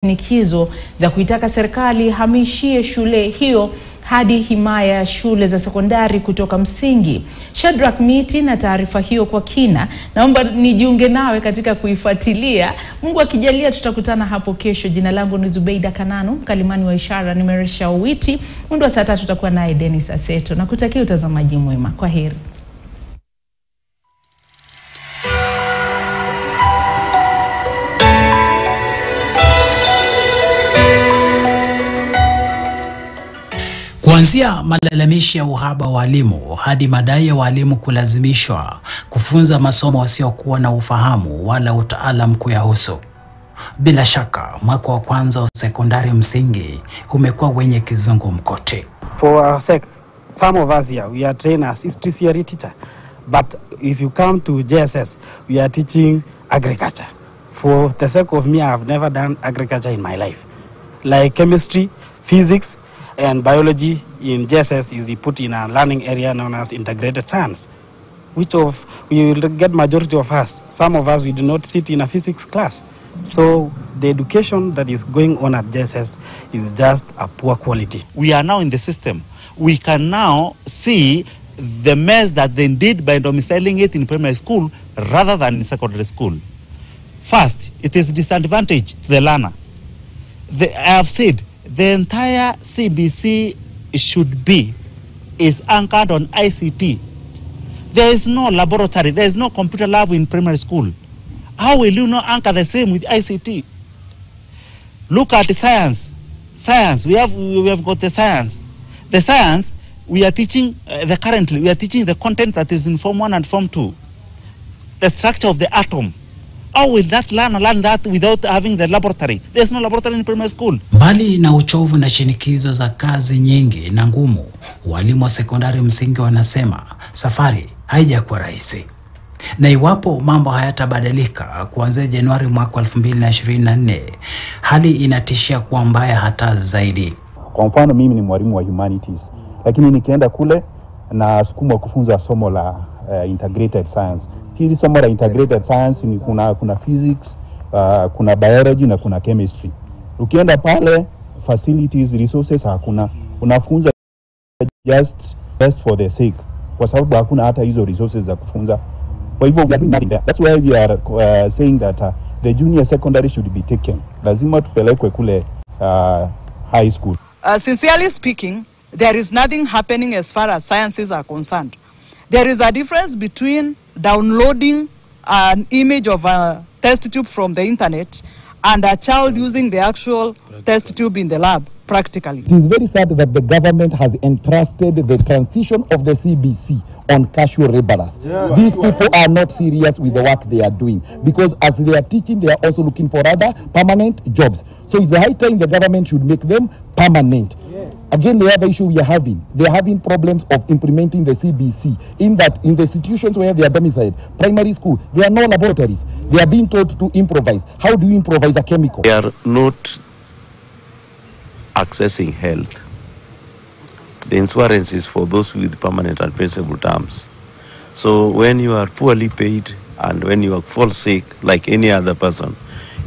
shinikizo za kuitaka serikali hamishie shule hiyo hadi himaya ya shule za sekondari kutoka msingi. Shadrack Miti na taarifa hiyo kwa kina. Naomba nijiunge nawe katika kuifuatilia. Mungu akijalia tutakutana hapo kesho. Jina langu ni Zubeida Kananu, mkalimani wa ishara nimeresha Witi. Mwendo wa saa 3 tutakuwa naye Dennis Aseto. Nakutakia utazamaji mwema. Kwaheri. Kuanzia malalamishi ya uhaba wa walimu hadi madai ya walimu kulazimishwa kufunza masomo wasiokuwa na ufahamu wala utaalamu kuyahusu. Bila shaka mwaka wa kwanza wa sekondari msingi umekuwa wenye kizungumkuti. For our sake, some of us here, we are trained as history theory teacher. But if you come to JSS, we are teaching agriculture. For the sake of me, I have never done agriculture in my life. Like chemistry, physics, and biology in JSS is put in a learning area known as integrated science, which we will get majority of us. Some of us, we do not sit in a physics class. So the education that is going on at JSS is just a poor quality. We are now in the system. We can now see the mess that they did by domiciling it in primary school rather than in secondary school. First, it is disadvantage to the learner. I have said, the entire CBC is anchored on ICT. There is no laboratory, there is no computer lab in primary school. How will you not anchor the same with ICT? Look at the science. Science, we have got the science. The science, we are teaching, currently, we are teaching the content that is in Form 1 and Form 2. The structure of the atom. How will that learn that without having the laboratory? There's no laboratory in primary school. Mbali na uchovu na shinikizo za kazi nyingi na ngumu, walimu wa sekondari msingi wanasema safari haijakuwa rahisi. Na iwapo mambo hayatabadilika kuanzia Januari mwaka 2024, hali inatishia kuwa mbaya hata zaidi. Kwa mfano mimi ni mwalimu wa humanities, lakini nikienda kule na sukuma kufunza somo la integrated science. Hili somo la integrated science ni kuna physics, kuna biology na kuna chemistry. Ukienda pale facilities, resources hakuna. Unafunza just for the sake, kwa sababu hakuna hata hizo resources za kufunza. Kwa hivyo we are doing nothing there. That's why we are saying that the junior secondary should be taken. Lazima tupelekwe kule high school. Sincerely speaking, there is nothing happening as far as sciences are concerned. There is a difference between downloading an image of a test tube from the internet and a child using the actual test tube in the lab, practically. It is very sad that the government has entrusted the transition of the CBC on casual laborers. Yeah. These people are not serious with the work they are doing, because as they are teaching, they are also looking for other permanent jobs. So it's the high time the government should make them permanent. Yeah. Again, the other issue we are having, they are having problems of implementing the CBC in that in the institutions where they are domiciled, primary school, there are no laboratories. They are being told to improvise. How do you improvise a chemical? They are not accessing health. The insurance is for those with permanent and principal terms. So when you are poorly paid and when you fall sick like any other person,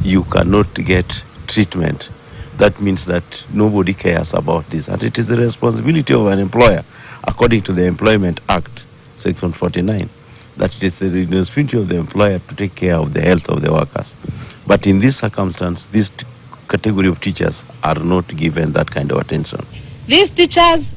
you cannot get treatment. That means that nobody cares about this. And it is the responsibility of an employer, according to the Employment Act, Section 49, that it is the responsibility of the employer to take care of the health of the workers. But in this circumstance, this category of teachers are not given that kind of attention. These teachers,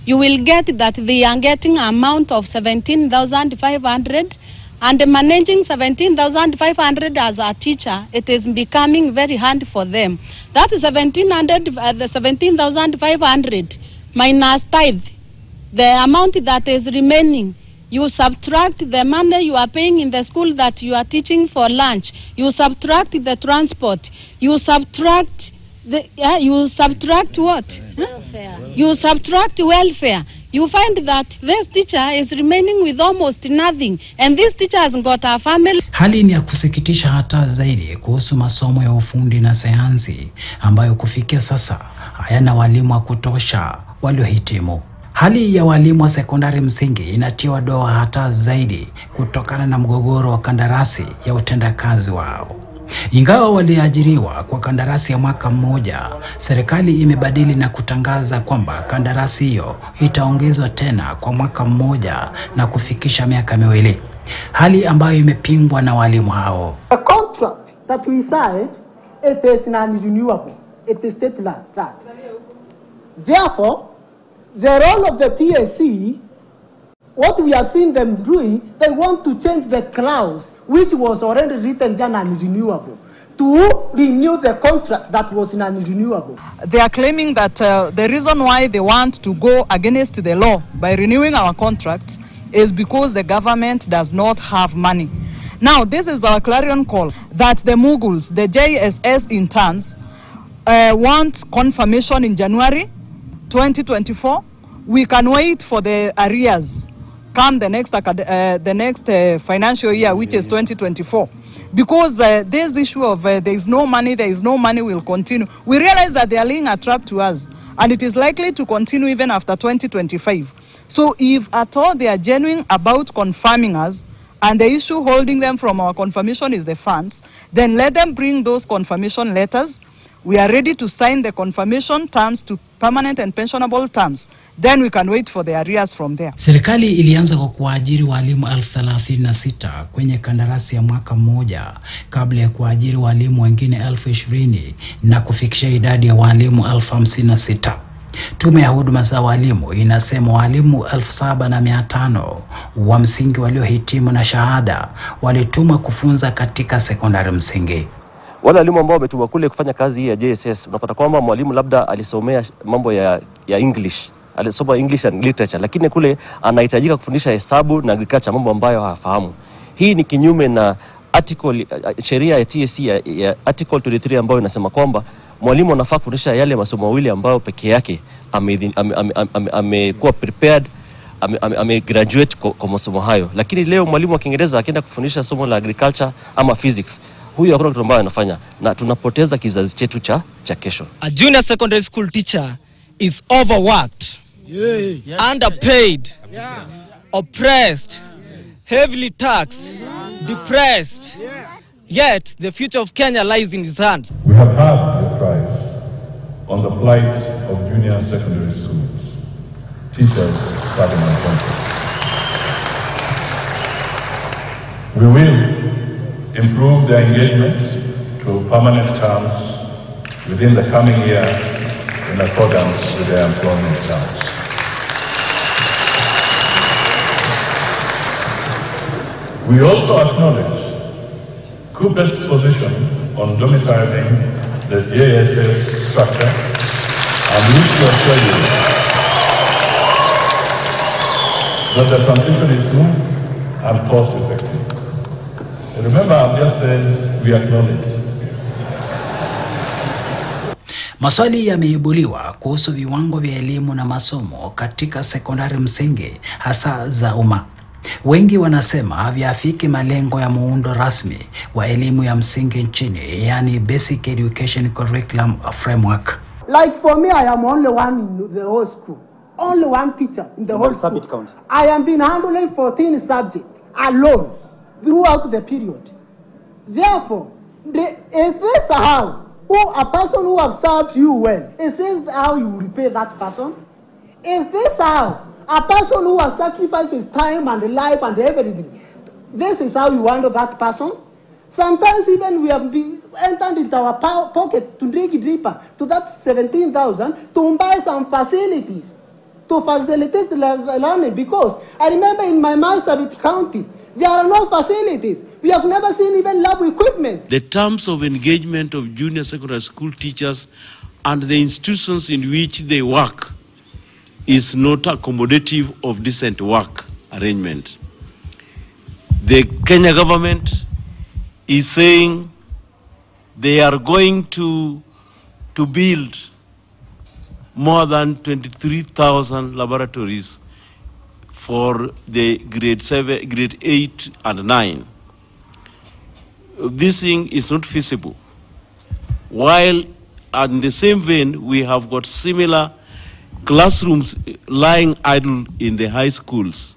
you will get that they are getting an amount of 17,500, and managing 17,500 as a teacher, it is becoming very hard for them. That is 17,500 minus tithe, the amount that is remaining. You subtract the money you are paying in the school that you are teaching for lunch. You subtract the transport. You subtract you subtract what? Welfare. You subtract welfare. You find that this teacher is remaining with almost nothing, and this teacher has got a family. Hali ni ya kusikitisha hata zaidi kuhusu masomo ya ufundi na sayansi ambayo kufikia sasa hayana walimu wa kutosha waliohitimu. Hali ya walimu wa sekondari msingi inatiwa doa hata zaidi kutokana na mgogoro wa kandarasi ya utendakazi wao. Ingawa waliajiriwa kwa kandarasi ya mwaka mmoja, serikali imebadili na kutangaza kwamba kandarasi hiyo itaongezwa tena kwa mwaka mmoja na kufikisha miaka 2, hali ambayo imepingwa na walimu hao. A contract that we signed, it is non-renewable. It is state that. Therefore, the role of the TSC, what we have seen them doing, they want to change the clause which was already written down and renewable to renew the contract that was non-renewable. They are claiming that the reason why they want to go against the law by renewing our contracts is because the government does not have money. Now, this is our clarion call that the Mughals, the JSS interns, want confirmation in January 2024. We can wait for the arrears come the next financial year, which is 2024. Because this issue of there is no money will continue. We realize that they are laying a trap to us, and it is likely to continue even after 2025. So if at all they are genuine about confirming us, and the issue holding them from our confirmation is the funds, then let them bring those confirmation letters. We are ready to sign the confirmation terms to permanent and pensionable terms. Then we can wait for the arrears from there. Serikali ilianza kwa kuajiri walimu 36,000 kwenye kandarasi ya mwaka mmoja kabla ya kuajiri walimu wengine 20,000 na kufikisha idadi ya walimu 56,000. Tume ya huduma za walimu inasema walimu 7,500 wa msingi waliohitimu na shahada walitumwa kufunza katika sekondari msingi. Wale walimu ambao wametumwa kule kufanya kazi hii ya JSS, unapata kwamba mwalimu labda alisomea mambo ya English, alisoma English and literature, lakini kule anahitajika kufundisha hesabu na agriculture, mambo ambayo hafahamu. Hii ni kinyume na sheria ya TSC ya article 23 ambayo inasema kwamba mwalimu anafaa kufundisha yale masomo mawili ambayo peke yake amekuwa prepared, graduate kwa masomo hayo. Lakini leo mwalimu wa Kiingereza akienda kufundisha somo la agriculture ama physics, huyu hakuna kitu ambacho anafanya, na tunapoteza kizazi chetu cha kesho. A junior secondary school teacher is overworked, underpaid, oppressed, heavily taxed, depressed. Yet the future of Kenya lies in his hands. We have had the cries on the plight of junior secondary schools, teachers starting on campus. We will improve their engagement to permanent terms within the coming year in accordance with their employment terms. We also acknowledge Kuppet's position on domiciling the JSS structure and wish to assure you that the transition is smooth and cost-effective. Remember, I've just said we acknowledge. Maswali yameibuliwa kuhusu viwango vya elimu na masomo katika sekondari msingi hasa za umma. Wengi wanasema haviafiki malengo ya muundo rasmi wa elimu ya msingi nchini, yani Basic Education Curriculum Framework. Like for me, I am only one in the whole school. Only one teacher in the whole school. I am been handling 14 subjects alone throughout the period. Therefore, is this how a person who has served you well, is this how you repay that person? Is this how a person who has sacrificed his time and life and everything, this is how you handle that person? Sometimes even we have been entered into our pocket to dig deeper to that 17,000 to buy some facilities to facilitate learning, because I remember in my Marsabit County, there are no facilities. We have never seen even lab equipment. The terms of engagement of junior secondary school teachers and the institutions in which they work is not accommodative of decent work arrangement. The Kenya government is saying they are going to build more than 23,000 laboratories for the grade 8 and 9. This thing is not feasible. While in the same vein, we have got similar classrooms lying idle in the high schools.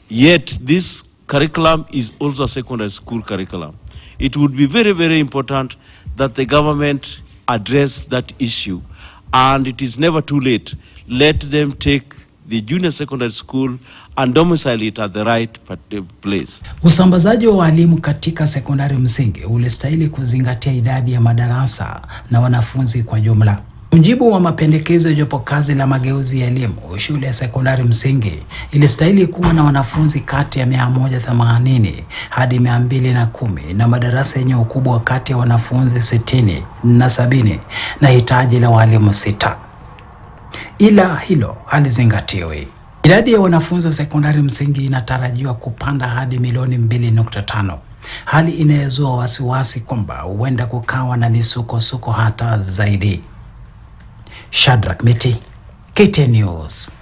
Yet this curriculum is also a secondary school curriculum. it would be very, very important that the government address that issue, and it is never too late. Let them take the junior secondary school and domicile it at the right place. Usambazaji wa walimu katika sekondari msingi ulistahili kuzingatia idadi ya madarasa na wanafunzi kwa jumla. Mjibu wa mapendekezo ya jopo kazi la mageuzi ya elimu, shule ya sekondari msingi ilistahili kuwa na wanafunzi kati ya 180 hadi 210 na madarasa yenye ukubwa kati ya wanafunzi 60 na 70 na hitaji la walimu 6. Ila hilo halizingatiwi. Idadi ya wanafunzi wa sekondari msingi inatarajiwa kupanda hadi milioni 2.5. Hali inayozua wasiwasi kwamba huenda kukawa na misukosuko hata zaidi. Shadrack Miti, KTN News.